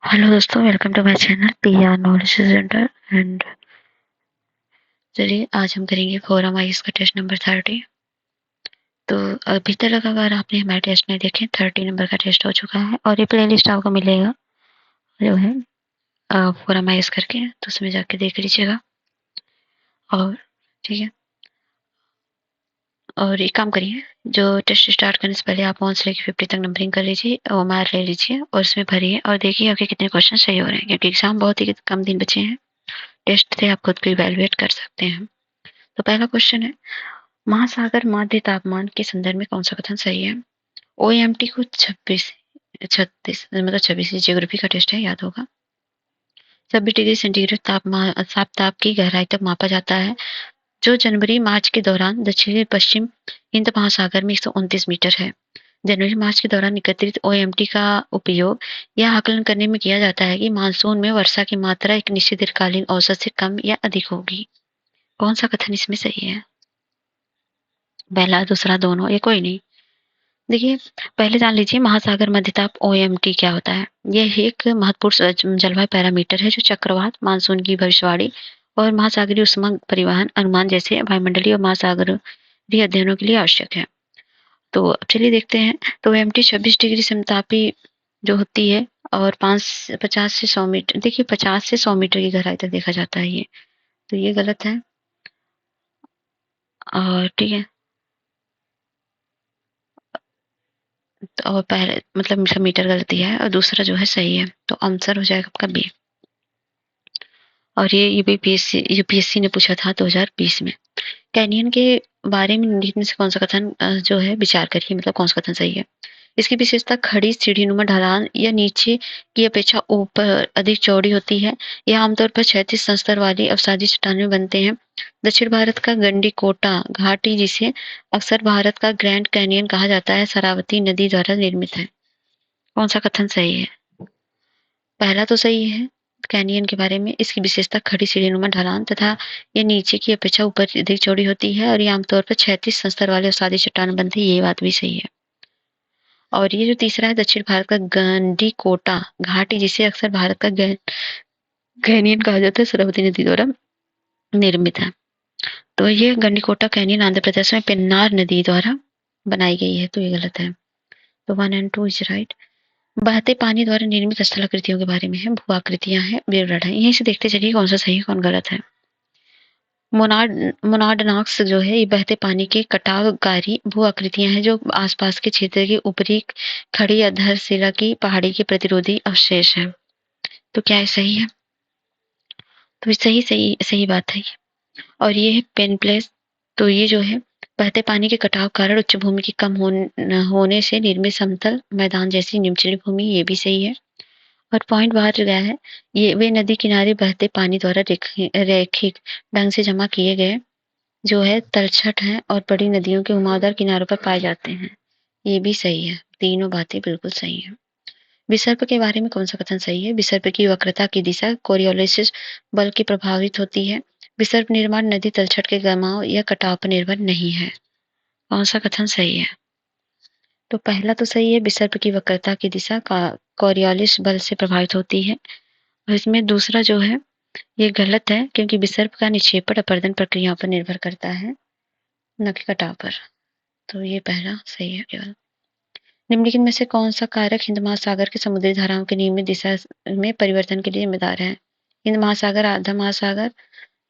Hello दोस्तों, welcome to my channel PR knowledge centre. And चलिए आज हम करेंगे फोरम आईएएस का टेस्ट नंबर 30। तो अभी तक अगर आपने हमारे टेस्ट नहीं देखे, 30 नंबर का टेस्ट हो चुका है और ये प्लेलिस्ट आपको मिलेगा जो है फोरम आईएएस करके, तो उसमें जाके देख लीजिएगा। और ठीक है, और एक काम करिए, जो टेस्ट स्टार्ट करने से पहले आप 1 से लेकर 50 तक नंबरिंग कर लीजिए और मार ले लीजिए और उसमें भरिए और देखिए आपके कितने क्वेश्चन सही हो रहे हैं, क्योंकि एग्जाम बहुत ही कम दिन बचे हैं। टेस्ट से आप खुद को इवेलुएट कर सकते हैं। तो पहला क्वेश्चन है, महासागर माध्य तापमान के संदर्भ में कौन सा कथन सही है? ओएमटी को 36 मतलब 26 ज्योग्राफी का टेस्ट है, याद होगा। 26 डिग्री सेंटीग्रेड तापमान ताप की गहराई तक मापा जाता है, जो जनवरी मार्च के दौरान दक्षिणी पश्चिम हिंद महासागर में 129 मीटर है। जनवरी मार्च के दौरान एकत्रित ओएमटी का उपयोग यह आकलन करने में किया जाता है कि मानसून में वर्षा की मात्रा एक निश्चित दीर्घकालीन औसत से कम या अधिक होगी। कौन सा कथन इसमें सही है? पहला दूसरा दोनों या कोई नहीं? देखिए, पहले जान लीजिए महासागर मध्यताप ओएमटी क्या होता है। यह एक महत्वपूर्ण जलवायु पैरामीटर है जो चक्रवात, मानसून की भविष्यवाणी और महासागरीय उष्मा परिवहन अनुमान जैसे वायुमंडलीय और महासागरीय अध्ययनों के लिए आवश्यक है। तो अब चलिए देखते हैं। तो ओएमटी 26 डिग्री समतापी जो होती है और 50 से 100 मीटर, देखिए 50 से 100 मीटर की गहराई तक देखा जाता है ये, तो ये गलत है। और ठीक है, और पहले मतलब मीटर गलती है और दूसरा जो है सही है, तो आंसर हो जाएगा आपका बी। और ये यूपीएससी ने पूछा था 2020 में। कैनियन के बारे में निम्नलिखित में से कौन सा कथन जो है विचार करिए, मतलब कौन सा कथन सही है? इसकी विशेषता खड़ी सीढ़ीनुमा ढलान या नीचे की अपेक्षा ऊपर अधिक चौड़ी होती है। यह आमतौर पर क्षैतिज संस्तर वाली अवसादी चट्टानें बनते हैं। दक्षिण भारत का गंडीकोटा घाटी, जिसे अक्सर भारत का ग्रैंड कैनियन कहा जाता है, शरावती नदी द्वारा निर्मित है। कौन सा कथन सही है? पहला तो सही है, कैनियन के बारे में इसकी विशेषता खड़ी सीढ़ीनुमा ढलान तथा ये नीचे की अपेक्षा ऊपर अधिक चौड़ी होती है और ये आमतौर पर क्षैतिज संस्तर वाले अवसादी चट्टान बनती है, ये बात भी सही है। और ये जो तीसरा है, दक्षिण भारत का गंडीकोटा घाटी, जिसे अक्सर भारत का कैनियन कहा जाता है, सरस्वती नदी द्वारा निर्मित है। तो ये गंडीकोटा कैनियन आंध्र प्रदेश में पेन्नार नदी द्वारा बनाई गई है, तो ये गलत है। तो 1 एंड 2 इज राइट। बहते पानी द्वारा निर्मित स्थलाकृतियों के बारे में है, भू आकृतियां हैं, विवरण है, यहीं से देखते चलिए कौन सा सही है कौन गलत है। मोनाडनाक्स जो है, ये बहते पानी के कटावकारी भू आकृतियां हैं जो आसपास के क्षेत्र की ऊपरी खड़ी अधरशिला की पहाड़ी के प्रतिरोधी अवशेष है। तो क्या ये सही है? तो सही सही सही बात है। और ये है पेन प्लेस। तो ये जो है बहते पानी के कटाव कारण उच्च भूमि के कम होने से निर्मित समतल मैदान जैसी निचली भूमि, ये भी सही है। और पॉइंट बाहर गया है, ये वे नदी किनारे बहते पानी द्वारा रैखिक ढंग से जमा किए गए जो है तलछट हैं और बड़ी नदियों के घुमावदार किनारों पर पाए जाते हैं, ये भी सही है। तीनों बातें बिल्कुल सही है। विसर्प के बारे में कौन सा कथन सही है? विसर्प की वक्रता की दिशा कोरियोलिस बल की प्रभावित होती है। विसर्प निर्माण नदी तलछट के जमाव या कटाव पर निर्भर नहीं है। कौन सा कथन सही है? तो पहला तो सही है, विसर्प की वक्रता की दिशा कोरियोलिस बल से प्रभावित होती है। और इसमें दूसरा जो है ये गलत है, क्योंकि विसर्प का निक्षेपण अपर्दन प्रक्रियाओं पर निर्भर करता है, न कि कटाव पर। तो ये पहला सही है केवल। निम्नलिखित में से कौन सा कारक हिंद महासागर के समुद्री धाराओं की नियमित दिशा में परिवर्तन के लिए जिम्मेदार है? हिंद महासागर, आधा महासागर,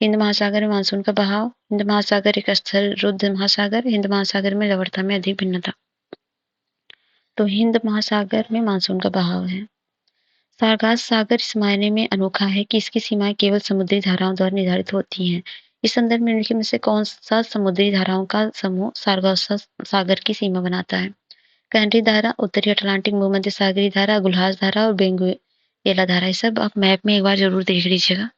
हिंद महासागर में मानसून का बहाव, हिंद महासागर एक स्थल रुद्ध महासागर, हिंद महासागर में लवणता में अधिक भिन्नता। तो हिंद महासागर में मानसून का बहाव है। सारगास सागर इस मायने में अनोखा है कि इसकी सीमाएं केवल समुद्री धाराओं द्वारा निर्धारित होती हैं। इस संदर्भ में निम्नलिखित में से कौन सा समुद्री धाराओं का समूह सारगास सागर की सीमा बनाता है? कैंटी धारा, उत्तरी अटलांटिक भूमध्य सागरीय धारा, गुलहास धारा और बेंगुएला धारा। ये सब आप मैप में एक बार जरूर देख लीजिएगा।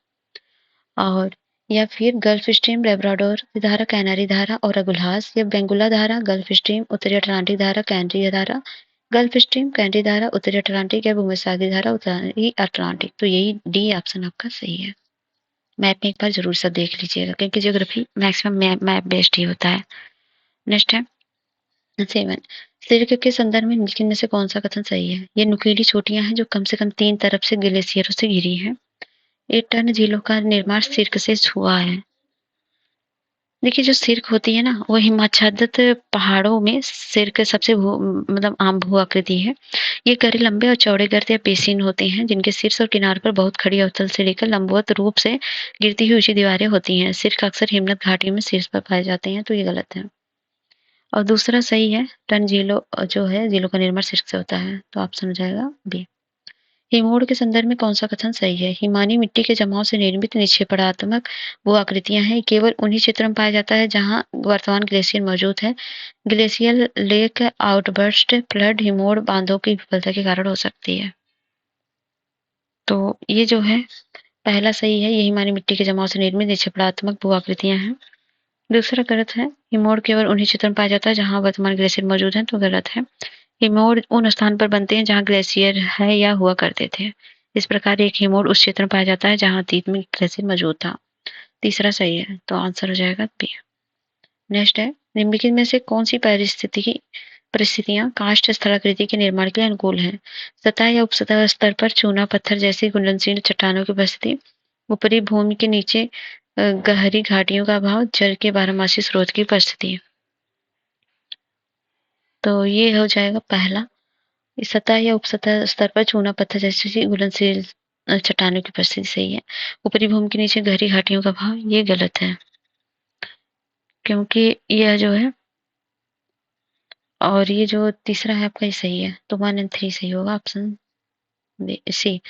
और या फिर गल्फ स्ट्रीम, लेब्राडोर धारा, कैनारी धारा और गुलहास, या बेंगुला धारा, गल्फ स्ट्रीम, उत्तरी अटलांटिक धारा, कैंट्री धारा, गल्फ स्ट्रीम, कैंट्री धारा, उत्तरी अटलांटिक या भूमध्य सागरीय धारा, उत्तरी अटलांटिक। तो यही डी ऑप्शन आपका सही है। मैप में एक बार जरूर सब देख लीजिएगा, क्योंकि ज्योग्राफी मैक्सिमम मैप बेस्ड ही होता है। नेक्स्ट है 7, सिर्क के संदर्भ में निम्नलिखित में से कौन-सा कथन सही है? ये नुकीली चोटियाँ हैं जो कम से कम 3 तरफ से ग्लेशियरों से घिरी हैं। ये टन झीलों का निर्माण सिर्क से हुआ है। देखिए जो सिर्क होती है ना, वो हिमाच्छादित पहाड़ों में सिर्क सबसे मतलब आम भू-आकृति है। ये गहरे लंबे और चौड़े गर्त या बेसिन होते हैं जिनके शीर्ष और किनारों पर बहुत खड़ी अवतल से लेकर लंबवत रूप से गिरती हुई ऊंची दीवारें होती हैं। सिर्क अक्सर हिमनद घाटियों में शीर्ष पर पाए जाते हैं, तो ये गलत है। और दूसरा सही है, टन झीलों जो है झीलों का निर्माण सिर्क से होता है, तो ऑप्शन हो जाएगा बी। हिमोड़ के संदर्भ में कौन-सा कथन सही है? हिमानी मिट्टी के जमाव से निर्मित निक्षेपणात्मक भू-आकृतियाँ हैं। केवल उन्हीं क्षेत्रों में पाया जाता है जहाँ वर्तमान ग्लेशियर मौजूद है। ग्लेशियल लेक आउटबर्स्ट फ्लड हिमोड़ बांधों की विफलता के कारण हो सकती है। तो ये जो है पहला सही है, ये हिमानी मिट्टी के जमाव से निर्मित निक्षेपणात्मक भू-आकृतियाँ हैं। दूसरा गलत है, हिमोड़ केवल उन्हीं क्षेत्रों में पाया जाता है जहाँ वर्तमान ग्लेशियर मौजूद है, तो गलत है। हिमोड़ उन स्थान पर बनते हैं जहाँ ग्लेशियर है या हुआ करते थे। इस प्रकार एक हिमोड़ उस क्षेत्र में पाया जाता है जहाँ अतीत में ग्लेशियर मौजूद था। तीसरा सही है, तो आंसर हो जाएगा बी। नेक्स्ट है, निम्नलिखित में से कौन सी परिस्थितियां काष्ठ स्थलाकृति के निर्माण के लिए अनुकूल हैं? सतह या उपसतह स्तर पर चूना पत्थर जैसी घुलनशील चट्टानों की उपस्थिति, ऊपरी भूमि के नीचे गहरी घाटियों का अभाव, जल के बारहमासी स्रोत की उपस्थिति। तो ये हो जाएगा पहला, सतह या उपसतह स्तर पर चूना पत्थर जैसी घुलनशील चट्टानों की उपस्थिति सही है। ऊपरी भूमि के नीचे गहरी घाटियों का भाव, ये गलत है, क्योंकि यह जो है और ये जो तीसरा है आपका, ये सही है, तो 1 एंड 3 सही होगा, ऑप्शन सी।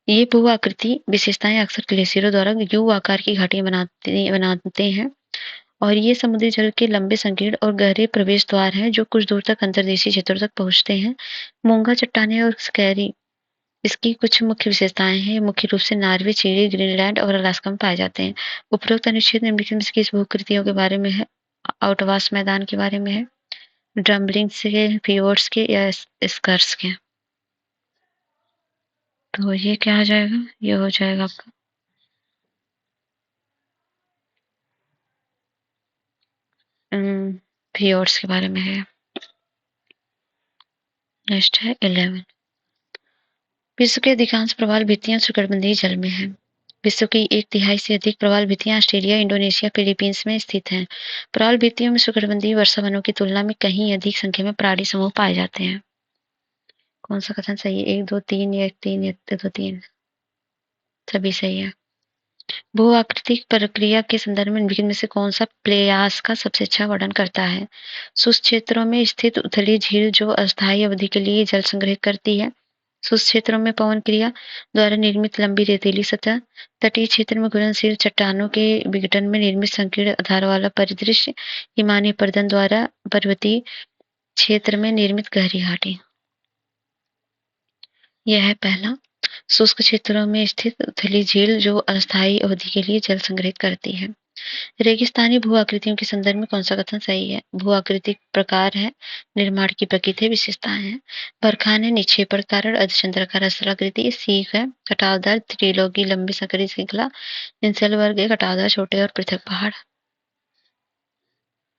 ये भू आकृति विशेषताएं अक्सर ग्लेशियरों द्वारा यू आकार की घाटियां बनाते हैं और ये समुद्री जल के लंबे संकीर्ण और गहरे प्रवेश द्वार हैं जो कुछ दूर तक अंतर्देशीय क्षेत्रों तक पहुंचते हैं। मूंगा चट्टानें और स्कैरी इसकी कुछ मुख्य विशेषताएं हैं। ये मुख्य रूप से नॉर्वे, चिली, ग्रीनलैंड और अलास्का में पाए जाते हैं। उपरोक्त अनुच्छेद निम्नलिखित में से किस भूकृतियों के बारे में है? आउटवास मैदान के बारे में है, ड्रम्बलिंग्स के, फियोर्ड्स के या स्कर्स के? तो ये क्या हो जाएगा? ये हो जाएगा आपका फियोर्ड्स के बारे में है। नेक्स्ट है 11। विश्व के अधिकांश प्रवाल भित्तियां उष्णकटिबंधीय जल में हैं। विश्व की 1/3 से अधिक प्रवाल भित्तियां ऑस्ट्रेलिया, इंडोनेशिया, फिलीपींस में स्थित हैं। प्रवाल भित्तियों में उष्णकटिबंधीय वर्षा वनों की तुलना में कहीं अधिक संख्या में प्राणी समूह पाए जाते हैं। कौन सा कथन सही है? 1, 2, 3 या 3 या 2, 3? सभी सही है। भू आकृतिक प्रक्रिया के संदर्भ में निम्नलिखित में से कौन सा प्लेयास का सबसे अच्छा वर्णन करता है? शुष्क क्षेत्रों में स्थित उथली झील जो अस्थायी अवधि के लिए जल संग्रहित करती है। शुष्क क्षेत्रों में पवन क्रिया द्वारा निर्मित लंबी रेतीली सतह, तटीय क्षेत्र में घुलनशील चट्टानों के विघटन में निर्मित संकीर्ण आधार वाला परिदृश्य, हिमानी पर्दन द्वारा पर्वतीय क्षेत्र में निर्मित गहरी घाटी। यह है पहला, शुष्क क्षेत्रों में स्थित उथली झील जो अस्थायी अवधि के लिए जल संग्रहित करती है। रेगिस्तानी भू आकृतियों के संदर्भ में कौन सा कथन सही है? भू आकृतिक प्रकार है, निर्माण की प्रकृति, विशेषताएं हैं। बरखान है, निक्षेपण कारण अर्धचंद्राकार स्थलाकृति, सीख है, कटावदार त्रिलोकी लंबी संकरी श्रृंखला, इंसल वर्ग है, कटावदार छोटे और पृथक पहाड़।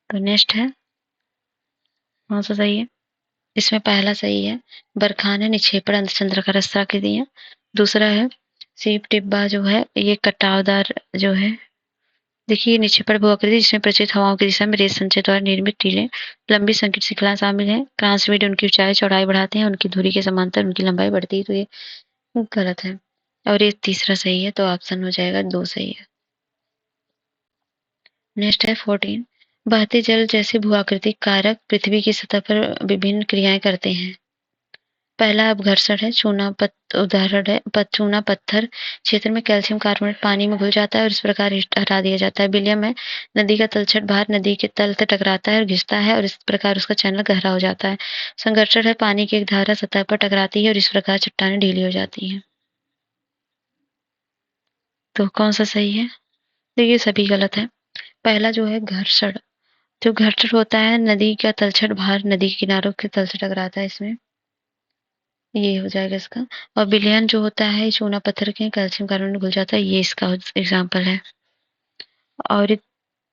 तो नेक्स्ट है कौन सा सही है? इसमें पहला सही है, बरखान है, निक्षेपण अर्धचंद्राकार स्थलाकृति है। दूसरा है सीप टिब्बा जो है ये कटावदार जो है, देखिए निक्षेपण भू-आकृति जिसमें प्रचलित हवाओं की दिशा में रेत संचय द्वारा निर्मित टीलें, लंबी संकीर्ण श्रृंखलाएं शामिल हैं। ट्रांसमिट उनकी ऊंचाई चौड़ाई बढ़ाते हैं, उनकी धुरी के समांतर उनकी लंबाई बढ़ती है, तो ये गलत है। और ये तीसरा सही है, तो ऑप्शन हो जाएगा 2 सही है। नेक्स्ट है 14। बहते जल जैसे भू-आकृतिक कारक पृथ्वी की सतह पर विभिन्न क्रियाएं करते हैं। पहला अपघर्षण है, उदाहरण है चूना पत्थर क्षेत्र में कैल्शियम कार्बोनेट पानी में घुल जाता है और इस प्रकार हटा दिया जाता है। विलियम है, नदी का तलछट भार नदी के तल से टकराता है और घिसता है और इस प्रकार उसका चैनल गहरा हो जाता है। संघर्षण है, पानी की एक धारा सतह पर टकराती है और इस प्रकार चट्टानें ढीली हो जाती हैं। तो कौन सा सही है? देखिए सभी गलत है। पहला जो है घर्षण, जो घर्षण होता है नदी का तलछट भार नदी के किनारों के तल से टकराता है, इसमें ये हो जाएगा इसका। और विलयन जो होता है चूना पत्थर के कैल्शियम कार्बोनेट घुल जाता है, ये इसका एग्जाम्पल है। और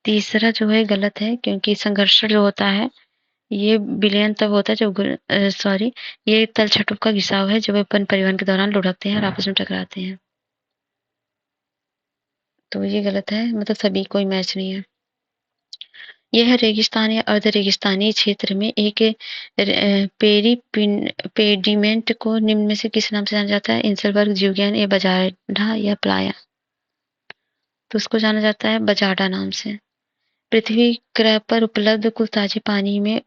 तीसरा जो है गलत है, क्योंकि संघर्षण जो होता है ये विलयन तब होता है जब ये तलछटों का घिसाव है जब अपन परिवहन के दौरान लुढ़कते हैं और आपस में टकराते हैं। तो ये गलत है, मतलब सभी कोई मैच नहीं है। यह रेगिस्तान या अर्ध रेगिस्तानी क्षेत्र में एक पेडिमेंट को निम्न में से किस नाम से जाना जाता है? इंसलबर्ग, ज्यूगेन या बजाडा या प्लाया? तो उसको जाना जाता है बजाडा नाम से। पृथ्वी ग्रह पर उपलब्ध कुल ताजे पानी में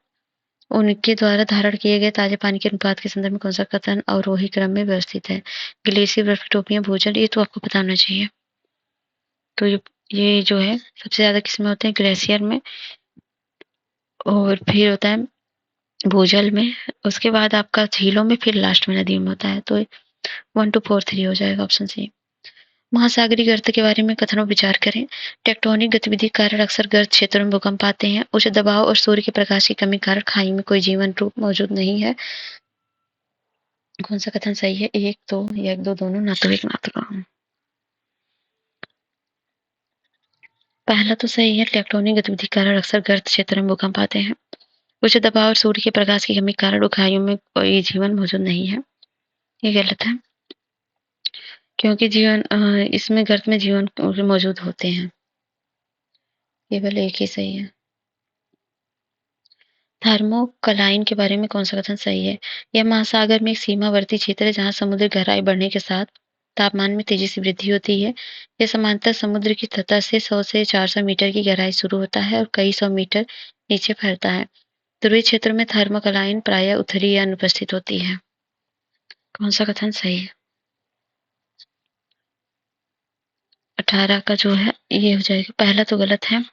उनके द्वारा धारण किए गए ताजे पानी के अनुपात के संदर्भ में कौन सा कथन अवरोही क्रम में व्यवस्थित है? ग्लेशियर, बर्फ की टोपियां, भूजल, ये तो आपको पता होना चाहिए। तो ये जो है सबसे ज्यादा किसमें होते हैं? ग्लेशियर में, और फिर होता है भूजल में, उसके बाद आपका झीलों में, फिर लास्ट में नदियों में होता है। तो 1 2 4 3 हो जाएगा ऑप्शन सी। महासागरीय गर्त के बारे में कथनों पर विचार करें। टेक्टोनिक गतिविधि के कारण अक्सर गर्त क्षेत्रों में भूकंप आते हैं। उच्च दबाव और सूर्य के प्रकाश की कमी के कारण खाई में कोई जीवन रूप मौजूद नहीं है। कौन सा कथन सही है? 1 2 या 1 2 दोनों? ना तो 1 ना तो 2। पहला तो सही है, टेक्टोनिक गतिविधि के कारण अक्सर गर्त क्षेत्रों में भूकंप आते हैं। उच्च दबाव और सूर्य के प्रकाश की कमी के कारण खाइयों में कोई जीवन मौजूद नहीं है। ये गलत है, क्योंकि इसमें गर्त में जीवन मौजूद होते हैं। केवल एक ही सही है। थर्मोकलाइन के बारे में कौन सा कथन सही है? यह महासागर में एक सीमावर्ती क्षेत्र है जहां समुद्र गहराई बढ़ने के साथ तापमान में तेजी से वृद्धि होती है। यह समांतर समुद्र की सतह से 100 से 400 मीटर की गहराई शुरू होता है और कई सौ मीटर नीचे फैलता है। ध्रुवीय क्षेत्र में थर्मोकलाइन प्रायः उथली या अनुपस्थित होती है। कौन सा कथन सही है? 18 का जो है ये हो जाएगा। पहला तो गलत है,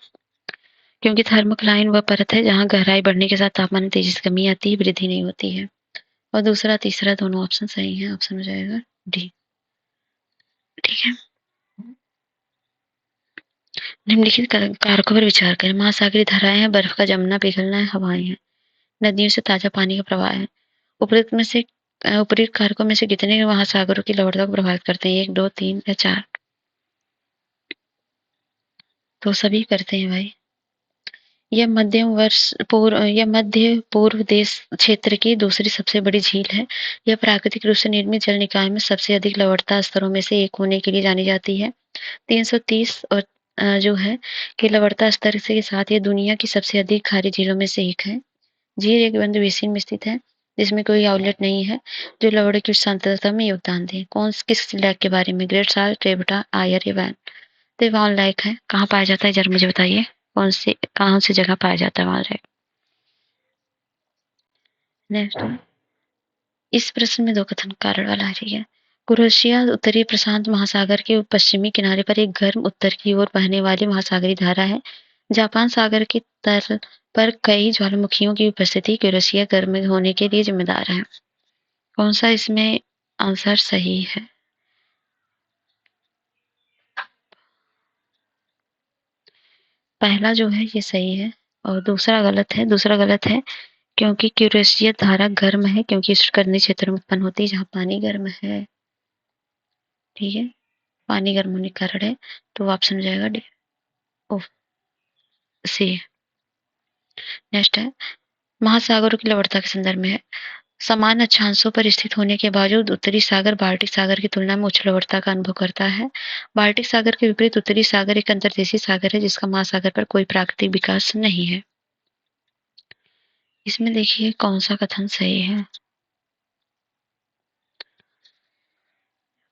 क्योंकि थर्मोकलाइन वह परत है जहां गहराई बढ़ने के साथ तापमान में तेजी से कमी आती है, वृद्धि नहीं होती है। और दूसरा तीसरा दोनों ऑप्शन सही है। ऑप्शन हो जाएगा डी। ठीक है। निम्नलिखित कारकों पर विचार करें। महासागरीय धाराएं हैं, बर्फ का जमना, पिघलना है, हवाएं हैं, नदियों से ताजा पानी का प्रवाह है। उपरोक्त कारकों में से कितने महासागरों की लवणता को प्रभावित करते हैं? 1 2 3 या 4? तो सभी करते हैं भाई। यह मध्य पूर्व देश क्षेत्र की दूसरी सबसे बड़ी झील है। यह प्राकृतिक रूप से निर्मित जल निकाय में सबसे अधिक लवणता स्तरों में से एक होने के लिए जानी जाती है। 330 और जो है कि लवणता स्तर के साथ ये दुनिया की सबसे अधिक खारी झीलों में से एक है। झील एक बंद बेसिन में स्थित है जिसमें कोई आउटलेट नहीं है जो लवण की सांद्रता में योगदान दे। किस लेक के बारे में? ग्रेट साल्ट, ट्रेबटा, आयर या वैन? तो वॉन लेक है। कहाँ पाया जाता है जरा मुझे बताइए, कौन सी जगह पाया जाता है वॉन लेक? नेक्स्ट, इस प्रश्न में 2 कथन कारण वाला है। ठीक है। कुरोशिया उत्तरी प्रशांत महासागर के पश्चिमी किनारे पर एक गर्म उत्तर की ओर बहने वाली महासागरीय धारा है। जापान सागर के तल पर कई ज्वालामुखियों की उपस्थिति कुरोशिया गर्म होने के लिए जिम्मेदार है। कौन सा इसमें आंसर सही है? पहला जो है ये सही है और दूसरा गलत है। दूसरा गलत है क्योंकि क्यूरेशिया धारा गर्म है, क्योंकि उष्णकटिबंधीय क्षेत्र में उत्पन्न होती है जहाँ पानी गर्म है। ठीक है, पानी गर्म होने के कारण है। तो ऑप्शन हो जाएगा डी। सी। नेक्स्ट है, महासागरों की लवणता के संदर्भ में है। समान अक्षांशों पर स्थित होने के बावजूद उत्तरी सागर बाल्टिक सागर की तुलना में उच्च लवणता का अनुभव करता है। बाल्टिक सागर के विपरीत उत्तरी सागर एक अंतर्देशीय सागर है जिसका महासागर पर कोई प्राकृतिक विकास नहीं है। इसमें देखिए कौन सा कथन सही है।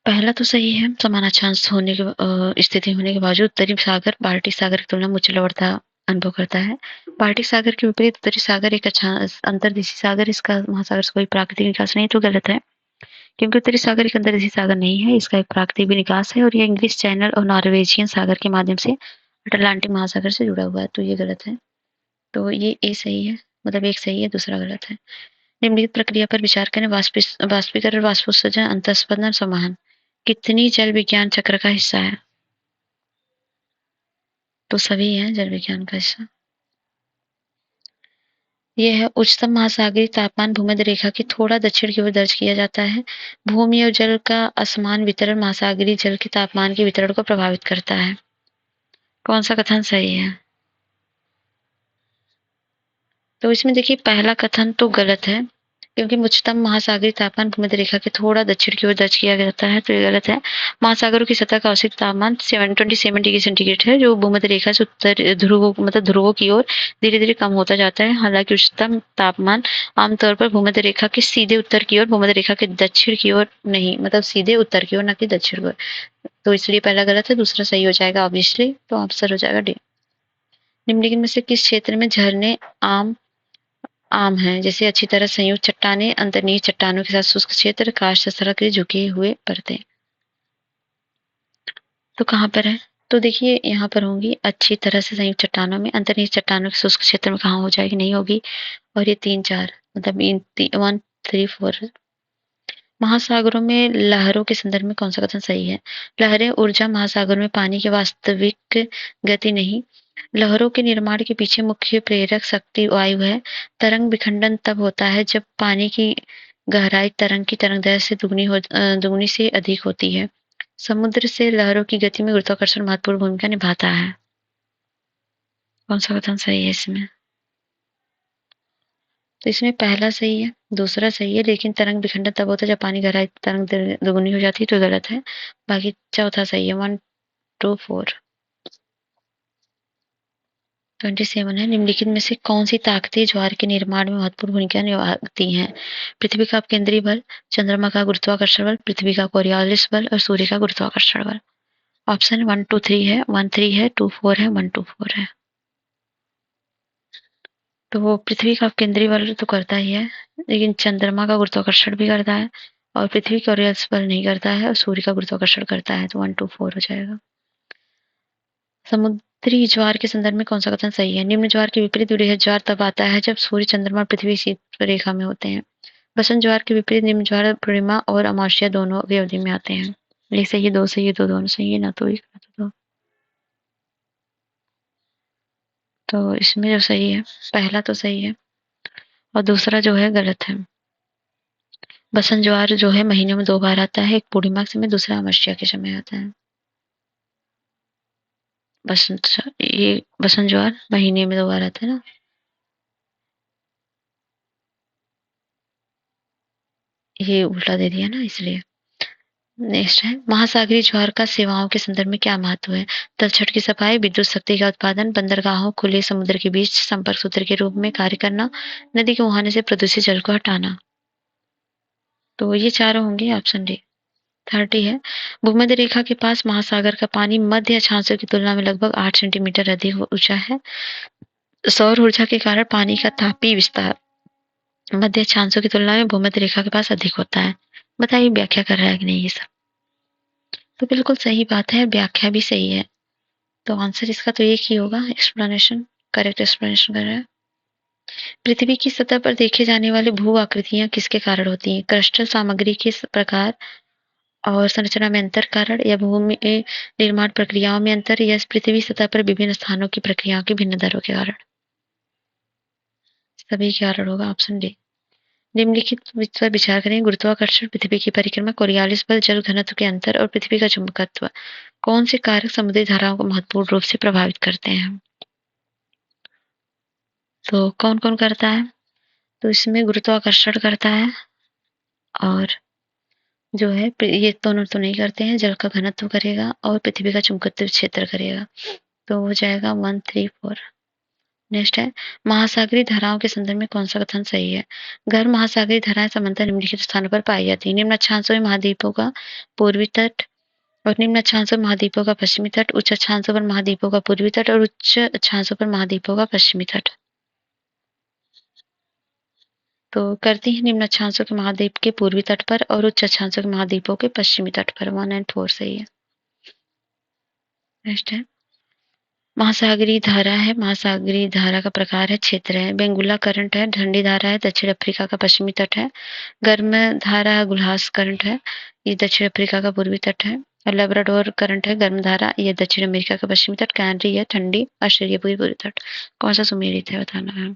पहला तो सही है, समान अक्षांश होने के स्थिति होने के बावजूद उत्तरी सागर बाल्टिक सागर की तुलना में उच्च लवणता अनुभव करता है। बाल्टिक सागर के विपरीत उत्तरी सागर एक अंतर्देशीय सागर, इसका महासागर से कोई प्राकृतिक विकास नहीं। तो गलत है, क्योंकि उत्तरी सागर एक अंतर्देशीय सागर नहीं है, इसका एक प्राकृतिक भी विकास है और ये इंग्लिश चैनल और नॉर्वेजियन सागर के माध्यम से अटलांटिक महासागर से जुड़ा हुआ है। तो ये गलत है। तो ये ए सही है, मतलब एक सही है, दूसरा गलत है। निम्नलिखित प्रक्रिया पर विचार करें। वाष्पीकरण, वाष्पोत्सर्जन, अंतस्पंदन, संवहन कितनी जल विज्ञान चक्र का हिस्सा है? तो सभी है जल विज्ञान का हिस्सा। यह है उच्चतम महासागरीय तापमान भूमध्य रेखा के थोड़ा दक्षिण की ओर दर्ज किया जाता है। भूमि और जल का असमान वितरण महासागरीय जल के तापमान के वितरण को प्रभावित करता है। कौन सा कथन सही है? तो इसमें देखिए पहला कथन तो गलत है, क्योंकि उच्चतम महासागरीय तापमान भूमध्य रेखा के थोड़ा दक्षिण की ओर दर्ज किया जाता है, तो ये गलत है। महासागरों की सतह का औसत तापमान 727 डिग्री सेंटीग्रेड है, जो भूमध्य रेखा से उत्तर ध्रुवों मतलब ध्रुवों की ओर धीरे-धीरे कम होता जाता है। हालांकि उच्चतम तापमान आमतौर पर भूमध्य रेखा के सीधे उत्तर की ओर, भूमध्य रेखा के दक्षिण की ओर नहीं, मतलब सीधे उत्तर की ओर, ना कि दक्षिण की ओर। तो इसलिए पहला गलत है, दूसरा सही हो जाएगा ऑब्वियसली, तो आंसर हो जाएगा डी। निम्नलिखित में से किस क्षेत्र में झरने आम आम हैं? जैसे अच्छी तरह संयुक्त चट्टानें, अंतर्निहित चट्टानों के साथ शुष्क क्षेत्र, काष्ठ सड़क के झुके हुए परतें। तो कहाँ पर है? तो देखिए यहाँ पर होंगी अच्छी तरह से संयुक्त चट्टानों में, अंतर्निहित चट्टानों के शुष्क क्षेत्र में कहाँ हो जाएगी? नहीं होगी। और ये 3-4 मतलब इन 1, 3, 4 महासागरों में लहरों के संदर्भ में कौन सा कथन सही है? लहरें ऊर्जा महासागरों में पानी की वास्तविक गति नहीं, लहरों के निर्माण के पीछे मुख्य प्रेरक शक्ति वायु है। तरंग विखंडन तब होता है जब पानी की गहराई तरंग की तरंगदैर्घ्य से दुगुनी से अधिक होती है। समुद्र से लहरों की गति में गुरुत्वाकर्षण महत्वपूर्ण भूमिका निभाता है। कौन सा कथन सही है इसमें? तो इसमें पहला सही है, दूसरा सही है, लेकिन तरंग विखंडन तब होता है जब पानी गहराई तरंग दुगुनी हो जाती है, तो गलत है। बाकी चौथा सही है। 1, 2, 4। 27 है। निम्नलिखित में से कौन सी ताकतें ज्वार के निर्माण में महत्वपूर्ण भूमिका निभाती हैं? पृथ्वी का अपकेंद्री बल, चंद्रमा का गुरुत्वाकर्षण बल, पृथ्वी का कोरियोलिस बल और सूर्य का गुरुत्वाकर्षण बल। ऑप्शन 1, 2, 3 है, 1, 3 है, 2, 4 है, 1, 2, 4 है। तो वो पृथ्वी का केंद्रीय बल तो करता ही है, लेकिन चंद्रमा का गुरुत्वाकर्षण भी करता है, और पृथ्वी का कोरियोलिस बल नहीं करता है, और सूर्य का गुरुत्वाकर्षण करता है। तो 1, 2, 4 हो जाएगा। समुद्री ज्वार के संदर्भ में कौन सा कथन सही है? निम्न ज्वार के विपरीत वृहद ज्वार तब आता है जब सूर्य, चंद्रमा और पृथ्वी इसी रेखा में होते हैं। वसंत ज्वार के विपरीत निम्न ज्वार पूर्णिमा और अमावस्या दोनों की अवधि में आते हैं। एक सही है, दो सही है, दो दोनों सही है, ना तो एक ना तो दो। तो इसमें जो सही है, पहला तो सही है और दूसरा जो है गलत है। बसंत ज्वार जो है महीनों में 2 बार आता है, एक पूर्णिमा के समय, दूसरा अमावस्या के समय आता है। ये बसंत ज्वार महीने में 2 बार आता है ना। ये उल्टा दे दिया ना इसलिए। नेक्स्ट है, महासागरीय ज्वार का सेवाओं के संदर्भ में क्या महत्व है? तलछट की सफाई, विद्युत शक्ति का उत्पादन, बंदरगाहों, खुले समुद्र के बीच संपर्क सूत्र के रूप में कार्य करना, नदी के मुहाने से प्रदूषित जल को हटाना। तो ये चारों होंगे ऑप्शन डी। 30 है, भूमध्य रेखा के पास महासागर का पानी मध्य अक्षांशों की तुलना में लगभग 8 सेंटीमीटर अधिक ऊंचा है। सौर ऊर्जा के कारण पानी का तापीय विस्तार मध्य अक्षांशों की तुलना में भूमध्य रेखा के पास अधिक होता है। बताइए व्याख्या कर रहा है कि नहीं ये सब? तो बिल्कुल सही बात है, व्याख्या भी सही है। तो आंसर इसका तो एक ही होगा, एक्सप्लेनेशन, करेक्ट एक्सप्लेनेशन कर रहा है। पृथ्वी की सतह पर देखे जाने वाले भू आकृतियां किसके कारण होती हैं? क्रिस्टल सामग्री के प्रकार और संरचना में अंतर कारण, या भूमि निर्माण प्रक्रियाओं में अंतर, या पृथ्वी सतह पर विभिन्न स्थानों की प्रक्रियाओं की भिन्न दरों के कारण? सभी के कारण होगा ऑप्शन डी। निम्नलिखित पर विचार करें। गुरुत्वाकर्षण, पृथ्वी की परिक्रमा, कोरियोलिस बल, जल घनत्व के अंतर और पृथ्वी का चुंबकत्व, कौन से कारक समुद्री धाराओं को महत्वपूर्ण रूप से प्रभावित करते हैं? तो कौन कौन करता है? तो इसमें गुरुत्वाकर्षण करता है, और जो है ये दोनों तो नहीं करते हैं, जल का घनत्व करेगा और पृथ्वी का चुंबकत्व क्षेत्र करेगा। तो हो जाएगा 1, 3, 4। नेक्स्ट है, महासागरीय धाराओं के संदर्भ में कौन सा कथन सही है? गर्म महासागरीय धाराएं सामान्यतः निम्नलिखित स्थानों पर पाई जाती हैं। निम्न अक्षांशों में महाद्वीपों का पूर्वी तट, और निम्न अक्षांशों में महाद्वीपों का पश्चिमी तट, उच्च अक्षांशों पर महाद्वीपों का पूर्वी तट और उच्च अक्षांशों पर महाद्वीपों का पश्चिमी तट। तो करती हैं निम्न अक्षांशों के महाद्वीप के पूर्वी तट पर और उच्च अक्षांशों के महाद्वीपों के पश्चिमी तट पर। 1 और 4 सही है। नेक्स्ट है, महासागरीय धारा है, महासागरीय धारा का प्रकार है, क्षेत्र है। बेंगुला करंट है, ठंडी धारा है, दक्षिण अफ्रीका का पश्चिमी तट है। गर्म धारा गुलहास करंट है, ये दक्षिण अफ्रीका का पूर्वी तट है। और लेब्राडोर करंट है, गर्म धारा, ये दक्षिण अमेरिका का पश्चिमी तट। कैनरी है, ठंडी, ऑस्ट्रेलिया पूर्वी तट। कौन सा सुमेलित है बताना है।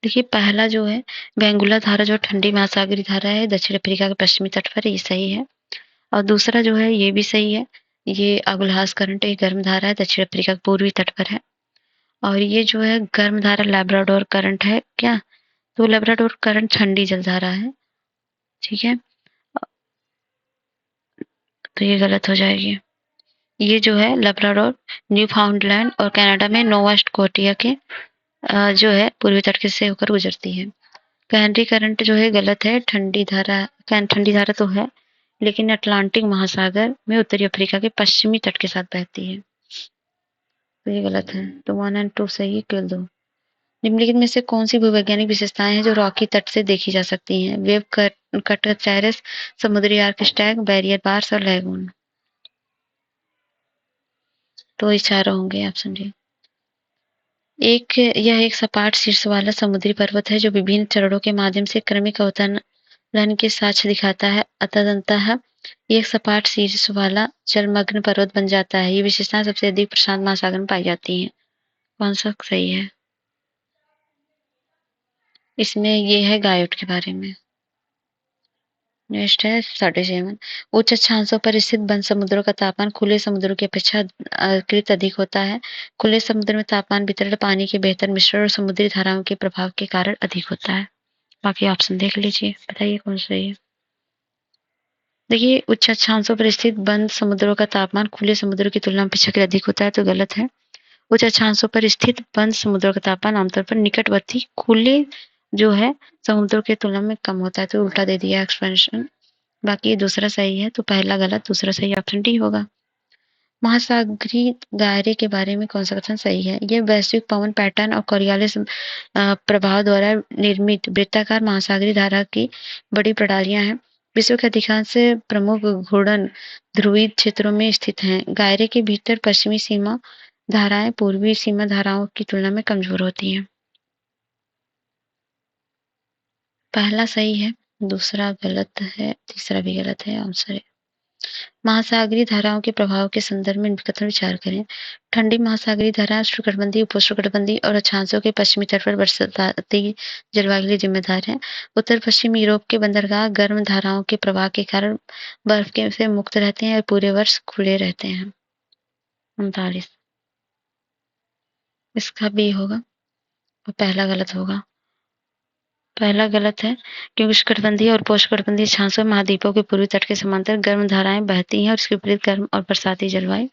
देखिए पहला जो है बेंगुला धारा, जो ठंडी महासागरीय धारा है, दक्षिण अफ्रीका के पश्चिमी तट पर, ये सही है। और दूसरा जो है ये भी सही है, ये अगुलहास करंट एक गर्म धारा है, दक्षिण अफ्रीका के पूर्वी तट पर है। और ये जो है गर्म धारा लैब्राडोर करंट है क्या? तो लैब्राडोर करंट ठंडी जलधारा है, ठीक है? तो ये गलत हो जाएगी। ये जो है लैब्राडोर, न्यूफाउंडलैंड और कनाडा में नोवा स्कॉटिया के जो है पूर्वी तट के से होकर गुजरती है। कैनरी करंट जो है गलत है, ठंडी धारा तो है, लेकिन अटलांटिक महासागर में उत्तरी अफ्रीका के पश्चिमी तट के साथ बहती है। तो ये गलत है। तो 1 और 2 सही है, केवल 2। निम्नलिखित में से कौन सी भूवैज्ञानिक विशेषताएं हैं जो रॉकी तट से देखी जा सकती हैं? वेव कट टेरेस, समुद्री आर्क स्टैग, बैरियर बार्स और लैगून। तो ये चारों होंगे ऑप्शन डी। यह एक सपाट शीर्ष वाला समुद्री पर्वत है जो विभिन्न चरणों के माध्यम से क्रमिक अवतरण के साक्ष्य दिखाता है। अतः ये एक सपाट शीर्ष वाला जलमग्न पर्वत बन जाता है। ये विशेषताएं सबसे अधिक प्रशांत महासागर में पाई जाती हैं। कौन सा सही है? इसमें ये है गायोट के बारे में। नेक्स्ट है 37। उच्च अक्षांशों पर स्थित बंद समुद्रों का तापमान खुले समुद्रों की अपेक्षा अपेक्षाकृत अधिक होता है। खुले समुद्र में तापमान वितरण, पानी के बेहतर मिश्रण और समुद्री धाराओं के प्रभाव के कारण अधिक होता है। बाकी ऑप्शन देख लीजिए, बताइए कौन सही है। देखिए, उच्च अक्षांशों पर स्थित बंद समुद्रों का तापमान खुले समुद्रों की तुलना में अपेक्षाकृत अधिक होता है, तो गलत है। उच्च अक्षांशों पर स्थित बंद समुद्रों का तापमान आमतौर पर निकटवर्ती खुले जो है समुद्रों की तुलना में कम होता है, तो उल्टा दे दिया एक्सपेंशन। बाकी दूसरा सही है, तो पहला गलत, दूसरा सही ऑप्शन डी होगा। महासागरीय दायरे के बारे में कौन सा कथन सही है? ये वैश्विक पवन पैटर्न और कोरियालिस प्रभाव द्वारा निर्मित वृत्ताकार महासागरीय धारा की बड़ी प्रणालियां हैं। विश्व के अधिकांश प्रमुख घूर्णन ध्रुवीय क्षेत्रों में स्थित हैं। दायरे के भीतर पश्चिमी सीमा धाराएं पूर्वी सीमा धाराओं की तुलना में कमजोर होती हैं। पहला सही है, दूसरा गलत है, तीसरा भी गलत है। आंसर है महासागरीय धाराओं के प्रभाव के संदर्भ में कथन विचार करें। ठंडी महासागरीय धाराएं उष्णकटिबंधीय, उपोष्णकटिबंधीय और अक्षांशों के पश्चिमी तट पर बरसाती जलवायु के लिए जिम्मेदार हैं। उत्तर पश्चिम यूरोप के बंदरगाह गर्म धाराओं के प्रवाह के कारण बर्फ के से मुक्त रहते हैं और पूरे वर्ष खुले रहते हैं। 39। इसका बी होगा और पहला गलत होगा। पहला गलत है क्योंकि उष्णकटिबंधीय और उपोष्णकटिबंधीय अक्षांशों महाद्वीपों के पूर्वी तट के समांतर गर्म धाराएं बहती हैं और इसके विपरीत गर्म और बरसाती जलवायु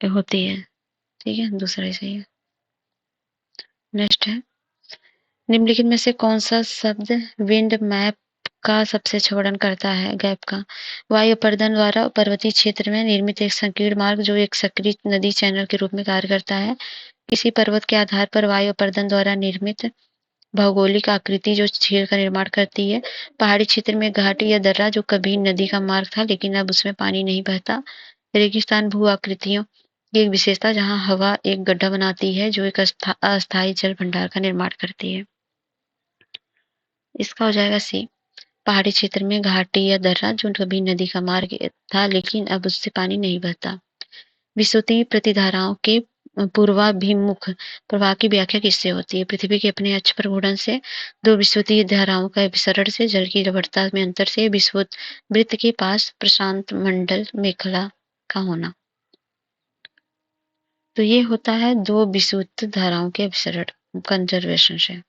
होती है। ठीक है, दूसरा ही सही है। नेक्स्ट है, निम्नलिखित में से कौन सा शब्द विंड मैप का सबसे अच्छा वर्णन करता है? गैप का वायु अपर्दन द्वारा पर्वतीय क्षेत्र में निर्मित एक संकीर्ण मार्ग जो एक सक्रिय नदी चैनल के रूप में कार्य करता है। किसी पर्वत के आधार पर वायु अपर्दन द्वारा निर्मित भौगोलिक आकृति जो छेद का निर्माण करती है। पहाड़ी क्षेत्र में घाटी या दर्रा जो कभी नदी का मार्ग था लेकिन अब उसमें पानी नहीं बहता। रेगिस्तान भू आकृतियों की एक विशेषता जहाँ हवा एक गड्ढा बनाती है जो एक अस्थायी जल भंडार का निर्माण करती है। इसका हो जाएगा सी। पहाड़ी क्षेत्र में घाटी या दर्रा जो कभी नदी का मार्ग था लेकिन अब उससे पानी नहीं बहता। विसुती प्रतिधाराओं के पूर्वाभिमुख प्रवाह की व्याख्या किससे होती है? पृथ्वी के अपने अक्ष पर घूर्णन से, दो विसुती धाराओं का विसरण से, जल की लवणता में अंतर से, विषुवत वृत्त के पास प्रशांत मंडल मेखला का होना। तो ये होता है दो विसुत धाराओं के विसरण कंजर्वेशन से।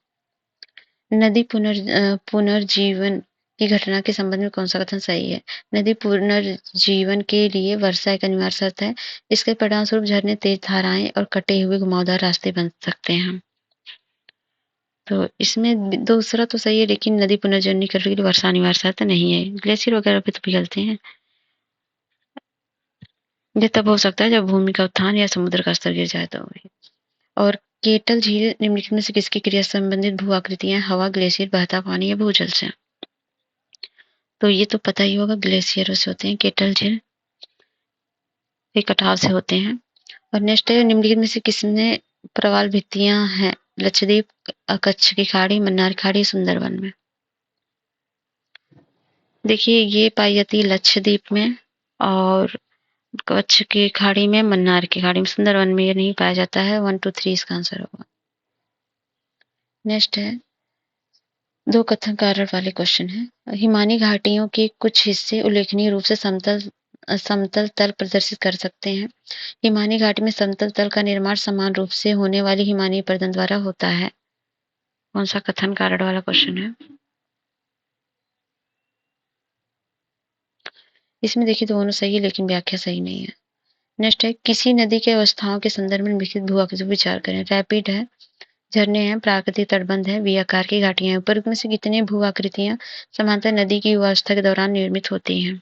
नदी पुनर्जीवन की घटना के संबंध में कौन सा कथन सही है? नदी पुनर्जीवन के लिए वर्षा एक अनिवार्य शर्त है। इसके परिणामस्वरूप झरने, तेज धाराएं और कटे हुए घुमावदार रास्ते बन सकते हैं। तो इसमें दूसरा तो सही है लेकिन नदी पुनर्जीवन करने के लिए वर्षा अनिवार्य शर्त नहीं है। ग्लेशियर वगैरह पे तो पिघलते हैं। ये तब हो सकता है जब भूमि का उत्थान या समुद्र का स्तर गिर जाए तो। और केटल झील निम्नलिखित में से किसकी क्रिया से संबंधित भू आकृतियां? हवा, ग्लेशियर, बहता पानी या भूजल से? तो ये तो पता ही होगा, ग्लेशियरों से होते हैं केटल झील, ये कटाव से होते हैं। और नेक्स्ट है, निम्नलिखित में से किसने प्रवाल भित्तियां हैं? लक्षद्वीप, कच्छ की खाड़ी, मन्नार खाड़ी, सुंदरवन में? देखिए, ये पाई जाती है लक्षद्वीप में और कच्छ की खाड़ी में, मन्नार की खाड़ी में। सुंदरवन में ये नहीं पाया जाता है। 1 2 3 इसका आंसर होगा। नेक्स्ट है, दो कथन कारण वाले क्वेश्चन है। हिमानी घाटियों के कुछ हिस्से उल्लेखनीय रूप से समतल समतल तल प्रदर्शित कर सकते हैं। हिमानी घाटी में समतल तल का निर्माण समान रूप से होने वाली हिमानी अपर्दन द्वारा होता है। कौन सा कथन कारण वाला क्वेश्चन है? इसमें देखिए दोनों सही है लेकिन व्याख्या सही नहीं है। नेक्स्ट है, किसी नदी के अवस्थाओं के संदर्भ में निम्नलिखित भू-आकृतियों पर विचार करें। रैपिड है, झरने हैं, प्राकृतिक तटबंध है, वी आकार की घाटियां हैं। ऊपर में से कितनी भू-आकृतियां समांतर नदी की युवावस्था के दौरान निर्मित होती हैं?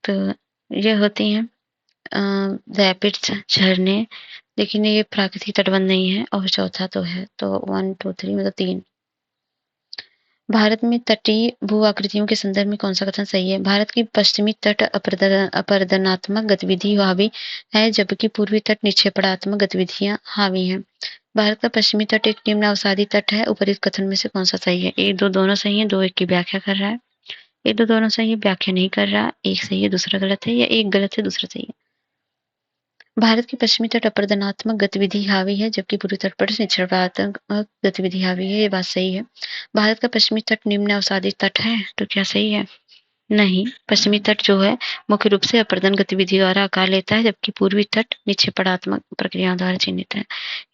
तो ये होती हैं रैपिड्स, झरने, लेकिन ये प्राकृतिक तटबंध नहीं है। और चौथा तो है, तो 1 2 3 मतलब 3। भारत में तटीय भू-आकृतियों के संदर्भ में कौन-सा कथन सही है? भारत की पश्चिमी तट अपरदनात्मक गतिविधि हावी है, जबकि पूर्वी तट निक्षेपणात्मक गतिविधियां हावी हैं। भारत का पश्चिमी तट एक निम्न अवसादी तट है। उपर्युक्त कथन में से कौन-सा सही है? 1 2 दोनों सही है, 2 1 की व्याख्या कर रहा है। 1 2 दोनों सही है, व्याख्या नहीं कर रहा। 1 सही है, दूसरा गलत है, या 1 गलत है, दूसरा सही है। भारत की पश्चिमी तट अपरदनात्मक गतिविधि हावी है, जबकि पूर्वी तट पर निक्षेपात्मक गतिविधि हावी है। ये बात सही है। भारत का पश्चिमी तट निम्न अवसादी तट है, तो क्या सही है? नहीं, पश्चिमी तट जो है मुख्य रूप से अपरदन गतिविधि द्वारा आकार लेता है, जबकि पूर्वी तट निक्षेपणात्मक प्रक्रियाओं द्वारा चिन्हित है।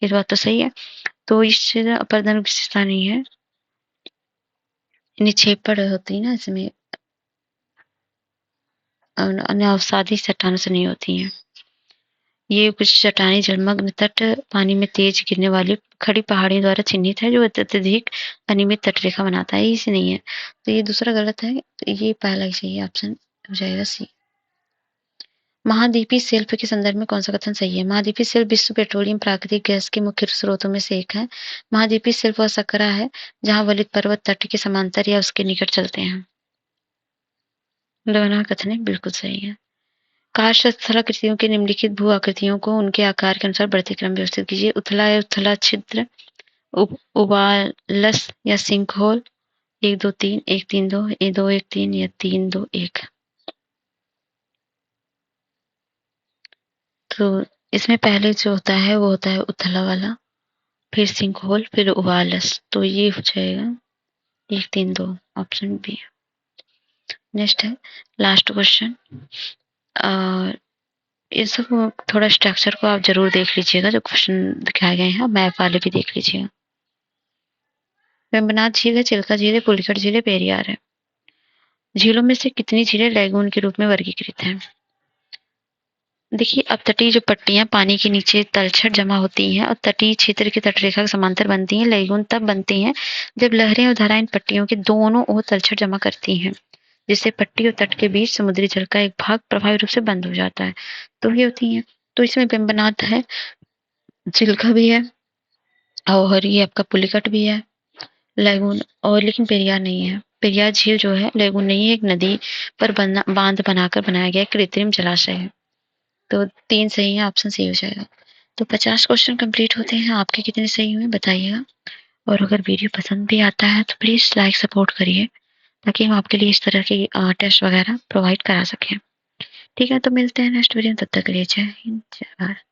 ये बात तो सही है। तो इस अपरदन विशेषता नहीं है, निक्षेपण होती है ना इसमें, अन्य अवसादी चट्टानों से नहीं होती है। ये कुछ चट्टानी जलमग्न तट पानी में तेज गिरने वाली खड़ी पहाड़ियों द्वारा चिन्हित है, जो अत्यधिक अनियमित तटरेखा बनाता है। इसे नहीं है, तो ये दूसरा गलत है। तो ये पहला ही सही है, ऑप्शन हो जाएगा सी। महाद्वीपीय शेल्फ के संदर्भ में कौन सा कथन सही है? महाद्वीपीय शेल्फ विश्व पेट्रोलियम प्राकृतिक गैस के मुख्य स्रोतों में से एक है। महाद्वीपीय शेल्फ वह संकरा है जहां वलित पर्वत तट के समांतर या उसके निकट चलते हैं। दोनों कथन बिल्कुल सही है। कार्य स्थलाकृतियों के निम्नलिखित भू आकृतियों को उनके आकार के अनुसार बढ़ते क्रम व्यवस्थित कीजिए। उथला या उथला छिद्र, उबालस या सिंक होल। 1 2 3 1 3 2 2 1 3 या 3 2 1। तो इसमें पहले जो होता है वो होता है उथला वाला, फिर सिंक होल, फिर उबालस। तो ये हो जाएगा 1 3 2, ऑप्शन बी। नेक्स्ट है लास्ट क्वेश्चन। ये सब थोड़ा स्ट्रक्चर को आप जरूर देख लीजिएगा, जो क्वेश्चन दिखाए गए हैं मैप वाले भी देख लीजिएगा। वेम्बनाथ झील है, चिल्का झील है, पुलिकट झील है, पेरियार है। झीलों में से कितनी झीलें लैगून के रूप में वर्गीकृत हैं? देखिए, अब तटीय जो पट्टियां पानी के नीचे तलछट जमा होती हैं और तटीय क्षेत्र की तटरेखा के समांतर बनती हैं। लैगून तब बनती हैं जब लहरें और धाराएं इन पट्टियों के दोनों ओर तलछट जमा करती हैं, जिससे पट्टी और तट के बीच समुद्री जल का एक भाग प्रभावी रूप से बंद हो जाता है। तो ये होती हैं। तो इसमें वेम्बनाथ है, चिल्का भी है, और ये आपका पुलिकट भी है, लैगून, और लेकिन पेरियार नहीं है। पेरियार झील जो है लैगून नहीं है, एक नदी पर बांध बनाकर बनाया गया कृत्रिम जलाशय है। तो 3 सही है, ऑप्शन सी हो जाएगा। तो 50 क्वेश्चन कंप्लीट होते हैं। आपके कितने सही हुए बताइएगा, और अगर वीडियो पसंद भी आता है तो प्लीज लाइक सपोर्ट करिए, ताकि हम आपके लिए इस तरह की टेस्ट वगैरह प्रोवाइड करा सकें। ठीक है, तो मिलते हैं नेक्स्ट वीडियो में। तब तक के लिए जय हिंद, जय भारत।